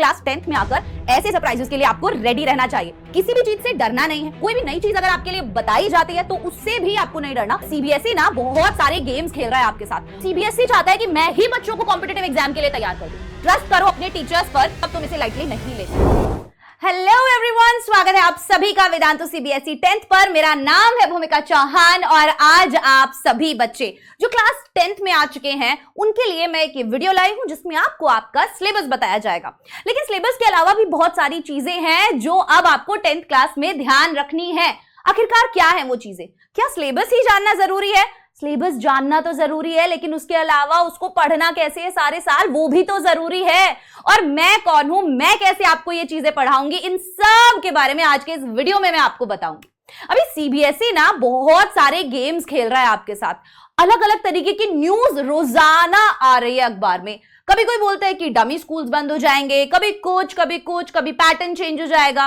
Class 10th में आकर ऐसे सरप्राइजेस के लिए आपको रेडी रहना चाहिए। किसी भी चीज से डरना नहीं है। कोई भी नई चीज अगर आपके लिए बताई जाती है तो उससे भी आपको नहीं डरना। सीबीएसई ना बहुत सारे गेम्स खेल रहा है आपके साथ। सीबीएसई चाहता है कि मैं ही बच्चों को कॉम्पिटिटिव एग्जाम के लिए तैयार कर दूं। ट्रस्ट करो अपने टीचर्स पर, तब तुम इसे लाइटली नहीं ले सकते। हेलो एवरीवन, स्वागत है आप सभी का वेदांतु सीबीएसई 10th पर। मेरा नाम है भूमिका चौहान और आज आप सभी बच्चे जो क्लास 10th में आ चुके हैं उनके लिए मैं एक वीडियो लाई हूं जिसमें आपको आपका सिलेबस बताया जाएगा। लेकिन सिलेबस के अलावा भी बहुत सारी चीजें हैं जो अब आपको 10th क्लास में ध्यान रखनी है। आखिरकार क्या है वो चीजें? क्या सिलेबस ही जानना जरूरी है? सिलेबस जानना तो जरूरी है, लेकिन उसके अलावा उसको पढ़ना कैसे है सारे साल, वो भी तो जरूरी है। और मैं कौन हूं, मैं कैसे आपको ये चीजें पढ़ाऊंगी, इन सब के बारे में आज के इस वीडियो में मैं आपको बताऊंगी। अभी सीबीएसई ना बहुत सारे गेम्स खेल रहा है आपके साथ। अलग अलग तरीके की न्यूज रोजाना आ रही है अखबार में। कभी कोई बोलता है कि डमी स्कूल्स बंद हो जाएंगे, कभी कुछ कभी पैटर्न चेंज हो जाएगा।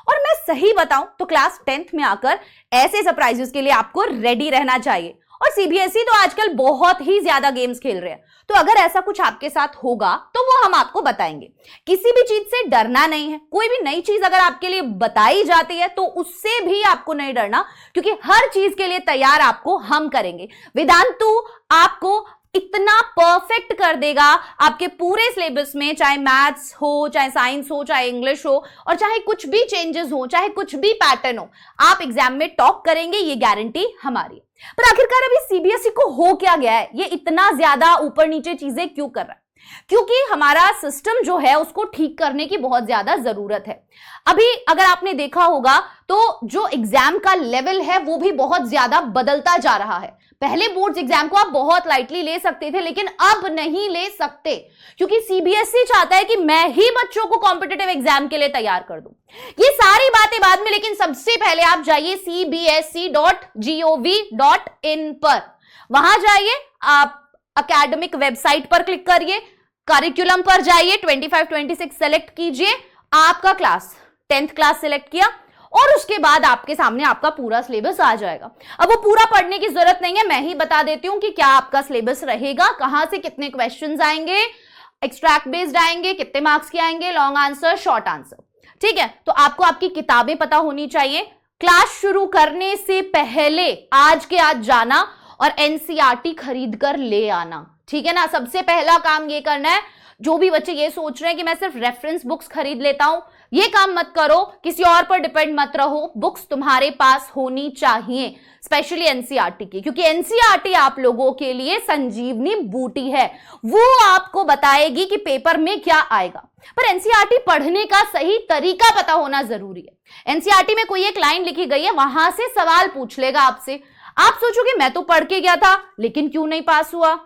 और मैं सही बताऊं तो क्लास 10th में आकर ऐसे सरप्राइजेस के लिए आपको रेडी रहना चाहिए। और सीबीएसई तो आजकल बहुत ही ज्यादा गेम्स खेल रहे हैं, तो अगर ऐसा कुछ आपके साथ होगा तो वो हम आपको बताएंगे। किसी भी चीज से डरना नहीं है। कोई भी नई चीज अगर आपके लिए बताई जाती है तो उससे भी आपको नहीं डरना, क्योंकि हर चीज के लिए तैयार आपको हम करेंगे। वेदांतु आपको इतना परफेक्ट कर देगा आपके पूरे सिलेबस में, चाहे मैथ्स हो, चाहे साइंस हो, चाहे इंग्लिश हो, और चाहे कुछ भी चेंजेस हो, चाहे कुछ भी पैटर्न हो, आप एग्जाम में टॉप करेंगे, ये गारंटी हमारी। पर आखिरकार अभी सीबीएसई को हो क्या गया है? ये इतना ज्यादा ऊपर नीचे चीजें क्यों कर रहा है? क्योंकि हमारा सिस्टम जो है उसको ठीक करने की बहुत ज्यादा जरूरत है। अभी अगर आपने देखा होगा तो जो एग्जाम का लेवल है वो भी बहुत ज्यादा बदलता जा रहा है। पहले बोर्ड्स एग्जाम को आप बहुत लाइटली ले सकते थे, लेकिन अब नहीं ले सकते, क्योंकि सीबीएसई चाहता है कि मैं ही बच्चों को कॉम्पिटिटिव एग्जाम के लिए तैयार कर दूं। ये सारी बातें बाद में, लेकिन सबसे पहले आप जाइए cbsc.gov.in पर। वहां जाइए, आप एकेडमिक वेबसाइट पर क्लिक करिए, करिकुलम पर जाइए, 25-26 सेलेक्ट कीजिए, आपका क्लास 10th क्लास सेलेक्ट किया और उसके बाद आपके सामने आपका पूरा सिलेबस आ जाएगा। अब वो पूरा पढ़ने की जरूरत नहीं है, मैं ही बता देती हूं कि क्या आपका सिलेबस रहेगा, कहां से कितने क्वेश्चंस आएंगे, एक्सट्रैक्ट बेस्ड आएंगे, कितने मार्क्स के आएंगे, लॉन्ग आंसर, शॉर्ट आंसर। ठीक है, तो आपको आपकी किताबें पता होनी चाहिए। क्लास शुरू करने से पहले आज के आज जाना और एनसीईआरटी खरीद कर ले आना। ठीक है ना, सबसे पहला काम ये करना है। जो भी बच्चे ये सोच रहे हैं कि मैं सिर्फ रेफरेंस बुक्स खरीद लेता हूं, ये काम मत करो, किसी और पर डिपेंड मत रहो। बुक्स तुम्हारे पास होनी चाहिए, स्पेशली एनसीईआरटी की, क्योंकि एनसीईआरटी आप लोगों के लिए संजीवनी बूटी है। वो आपको बताएगी कि पेपर में क्या आएगा। पर एनसीईआरटी पढ़ने का सही तरीका पता होना जरूरी है। एनसीईआरटी में कोई एक लाइन लिखी गई है, वहां से सवाल पूछ लेगा आपसे। आप सोचोगे मैं तो पढ़ के गया था, लेकिन क्यों नहीं पास हुआ?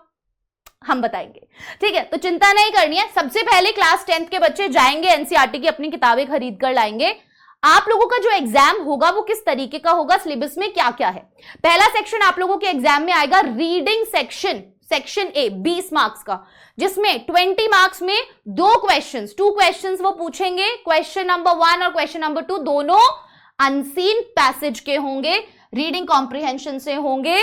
हम बताएंगे। ठीक है, तो चिंता नहीं करनी है। सबसे पहले क्लास 10th के बच्चे जाएंगे, एनसीईआरटी की अपनी किताबें खरीद कर लाएंगे। आप लोगों का जो एग्जाम होगा वो किस तरीके का होगा, सिलेबस में क्या क्या है। पहला सेक्शन आप लोगों के एग्जाम में आएगा reading section, section A, 20 marks का, जिसमें 20 मार्क्स में 2 क्वेश्चंस वो पूछेंगे। क्वेश्चन नंबर 1 और क्वेश्चन नंबर 2 दोनों अनसीन पैसेज के होंगे, रीडिंग कॉम्प्रिहेंशन से होंगे।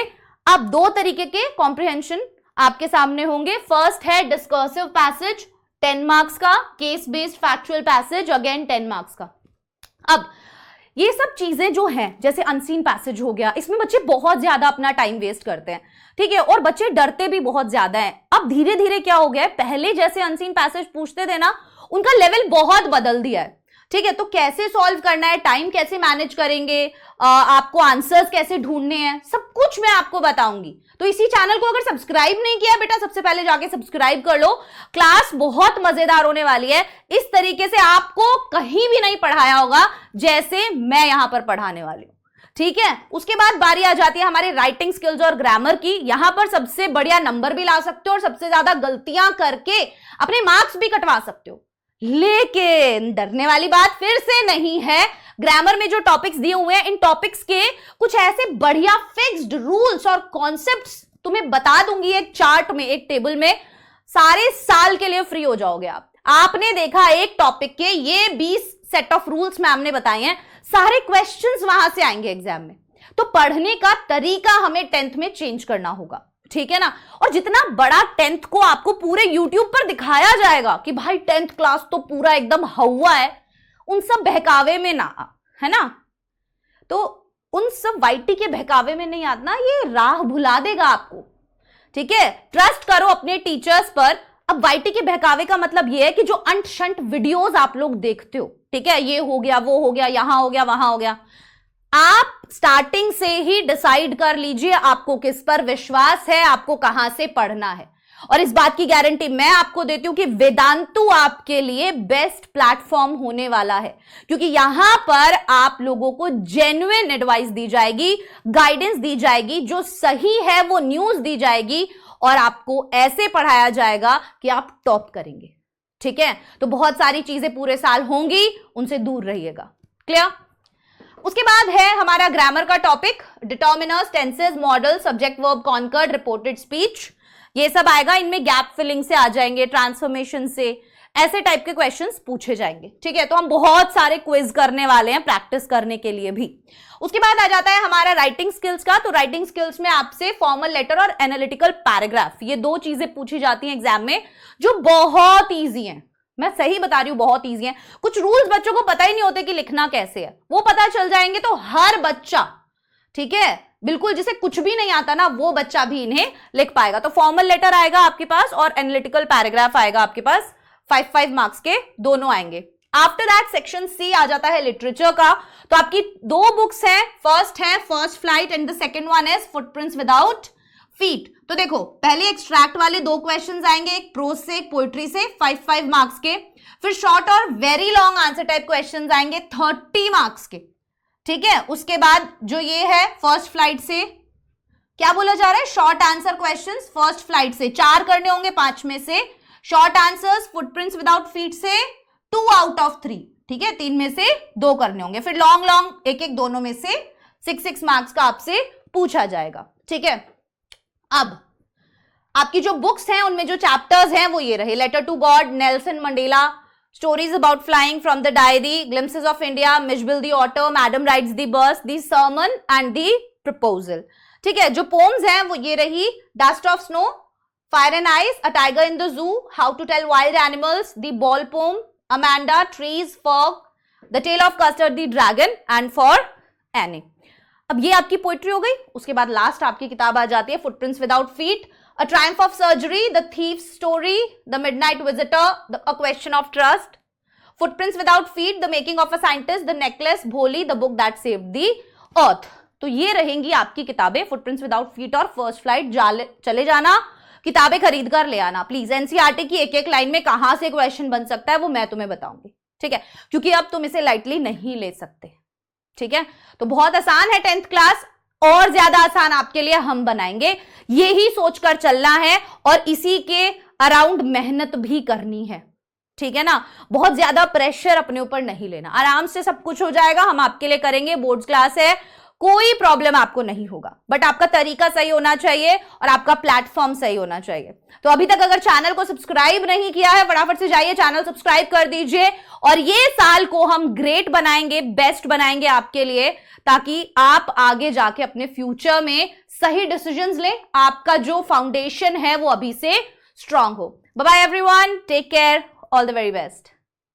अब 2 तरीके के कॉम्प्रिहेंशन आपके सामने होंगे। फर्स्ट है डिस्कर्सिव पैसेज 10 मार्क्स का, case based factual passage again 10 marks का। अब ये सब चीजें जो हैं, जैसे अनसीन पैसेज हो गया, इसमें बच्चे बहुत ज्यादा अपना टाइम वेस्ट करते हैं। ठीक है, और बच्चे डरते भी बहुत ज्यादा हैं। अब धीरे धीरे क्या हो गया है, पहले जैसे अनसीन पैसेज पूछते थे ना, उनका लेवल बहुत बदल दिया है। ठीक है, तो कैसे सॉल्व करना है, टाइम कैसे मैनेज करेंगे, आपको आंसर्स कैसे ढूंढने हैं, सब कुछ मैं आपको बताऊंगी। तो इसी चैनल को अगर सब्सक्राइब नहीं किया बेटा, सबसे पहले जाके सब्सक्राइब कर लो। क्लास बहुत मजेदार होने वाली है। इस तरीके से आपको कहीं भी नहीं पढ़ाया होगा जैसे मैं यहां पर पढ़ाने वाली हूं। ठीक है, उसके बाद बारी आ जाती है हमारे राइटिंग स्किल्स और ग्रामर की। यहां पर सबसे बढ़िया नंबर भी ला सकते हो और सबसे ज्यादा गलतियां करके अपने मार्क्स भी कटवा सकते हो। लेकिन डरने वाली बात फिर से नहीं है। ग्रामर में जो टॉपिक्स दिए हुए हैं, इन टॉपिक्स के कुछ ऐसे बढ़िया फिक्स्ड रूल्स और कॉन्सेप्ट्स तुम्हें बता दूंगी एक चार्ट में, एक टेबल में। सारे साल के लिए फ्री हो जाओगे आप। आपने देखा एक टॉपिक के ये 20 सेट ऑफ रूल्स मैम ने बताए हैं, सारे क्वेश्चंस वहां से आएंगे एग्जाम में। तो पढ़ने का तरीका हमें 10th में चेंज करना होगा। ठीक है ना। और जितना बड़ा 10th को आपको पूरे YouTube पर दिखाया जाएगा कि भाई 10th क्लास तो पूरा एकदम हवा है, उन सब बहकावे में ना, है ना, तो उन सब वाईटी के बहकावे में नहीं आना, ये राह भुला देगा आपको। ठीक है, ट्रस्ट करो अपने टीचर्स पर। अब वाईटी के बहकावे का मतलब ये है कि जो अंट शंट वीडियोस आप लोग देखते हो, ठीक है, ये हो गया, वो हो गया, यहां हो गया, वहां हो गया, आप स्टार्टिंग से ही डिसाइड कर लीजिए आपको किस पर विश्वास है, आपको कहां से पढ़ना है। और इस बात की गारंटी मैं आपको देती हूं कि वेदांतु आपके लिए बेस्ट प्लेटफॉर्म होने वाला है, क्योंकि यहां पर आप लोगों को जेन्युइन एडवाइस दी जाएगी, गाइडेंस दी जाएगी, जो सही है वो न्यूज दी जाएगी, और आपको ऐसे पढ़ाया जाएगा कि आप टॉप करेंगे। ठीक है, तो बहुत सारी चीजें पूरे साल होंगी, उनसे दूर रहिएगा। क्लियर? उसके बाद है हमारा ग्रामर का topic, determiners, tenses, modal, subject, verb, concord, reported speech, ये सब आएगा। इनमें गैप फिलिंग से आ जाएंगे, ट्रांसफॉर्मेशन से, ऐसे टाइप के क्वेश्चंस पूछे जाएंगे। ठीक है, तो हम बहुत सारे क्विज करने वाले हैं प्रैक्टिस करने के लिए भी। उसके बाद आ जाता है हमारा राइटिंग स्किल्स का। तो राइटिंग स्किल्स में आपसे फॉर्मल लेटर और एनालिटिकल पैराग्राफ, ये दो चीजें पूछी जाती हैं एग्जाम में, जो बहुत ईजी हैं। मैं सही बता रही हूं, बहुत ईजी है। कुछ रूल्स बच्चों को पता ही नहीं होते कि लिखना कैसे है, वो पता चल जाएंगे तो हर बच्चा, ठीक है, बिल्कुल जिसे कुछ भी नहीं आता ना, वो बच्चा भी इन्हें लिख पाएगा। तो फॉर्मल लेटर आएगा आपके पास और एनालिटिकल पैराग्राफ आएगा आपके पास, 5 मार्क्स के दोनों आएंगे। आफ्टर दैट सेक्शन सी आ जाता है लिटरेचर का। तो आपकी दो बुक्स हैं, फर्स्ट है first flight and the second one is footprints without feet. तो देखो, पहले एक्सट्रैक्ट वाले दो क्वेश्चंस आएंगे, एक प्रोज से एक पोएट्री से, 5 मार्क्स के। फिर शॉर्ट और very long answer type questions आएंगे 30 मार्क्स के। ठीक है, उसके बाद जो ये है फर्स्ट फ्लाइट से, क्या बोला जा रहा है, short answer questions first flight से 4 करने होंगे 5 में से, short answers footprints without feet से 2 आउट ऑफ 3, ठीक है, 3 में से 2 करने होंगे। फिर लॉन्ग एक दोनों में से 6 मार्क्स का आपसे पूछा जाएगा। ठीक है, अब आपकी जो बुक्स हैं उनमें जो चैप्टर्स हैं वो ये रहे, letter to God, Nelson Mandela, stories about flying from the diary, glimpses of India, Mijbil the otter, madam rides the bus, the sermon and the proposal. ठीक है, जो पोम्स हैं वो ये रही, dust of snow, fire and ice, a tiger in the zoo, how to tell wild animals, the ball poem, Amanda, trees, fog, the tale of custard the dragon and for Anne. अब ये आपकी poetry हो गई। उसके बाद last आपकी किताब आ जाती है footprints without feet, a triumph of surgery, the thief story, the midnight visitor, a question of trust, footprints without feet, the making of a scientist, the necklace, Bholi, the book that saved the earth. तो ये रहेंगी आपकी किताबें, footprints without feet और first flight. चले जाना, किताबें खरीद कर ले आना प्लीज। एनसीईआरटी की एक लाइन में कहां से क्वेश्चन बन सकता है वो मैं तुम्हें बताऊंगी। ठीक है, क्योंकि अब तुम इसे लाइटली नहीं ले सकते। ठीक है, तो बहुत आसान है 10th क्लास, और ज्यादा आसान आपके लिए हम बनाएंगे, यही सोचकर चलना है और इसी के अराउंड मेहनत भी करनी है। ठीक है ना, बहुत ज्यादा प्रेशर अपने ऊपर नहीं लेना, आराम से सब कुछ हो जाएगा, हम आपके लिए करेंगे, बोर्ड्स क्लास है, कोई प्रॉब्लम आपको नहीं होगा, बट आपका तरीका सही होना चाहिए और आपका प्लेटफॉर्म सही होना चाहिए। तो अभी तक अगर चैनल को सब्सक्राइब नहीं किया है, फटाफट से जाइए चैनल सब्सक्राइब कर दीजिए, और ये साल को हम ग्रेट बनाएंगे, बेस्ट बनाएंगे आपके लिए, ताकि आप आगे जाके अपने फ्यूचर में सही डिसीजंस लें, आपका जो फाउंडेशन है वो अभी से स्ट्रांग हो। Bye bye everyone, take care, all the very best.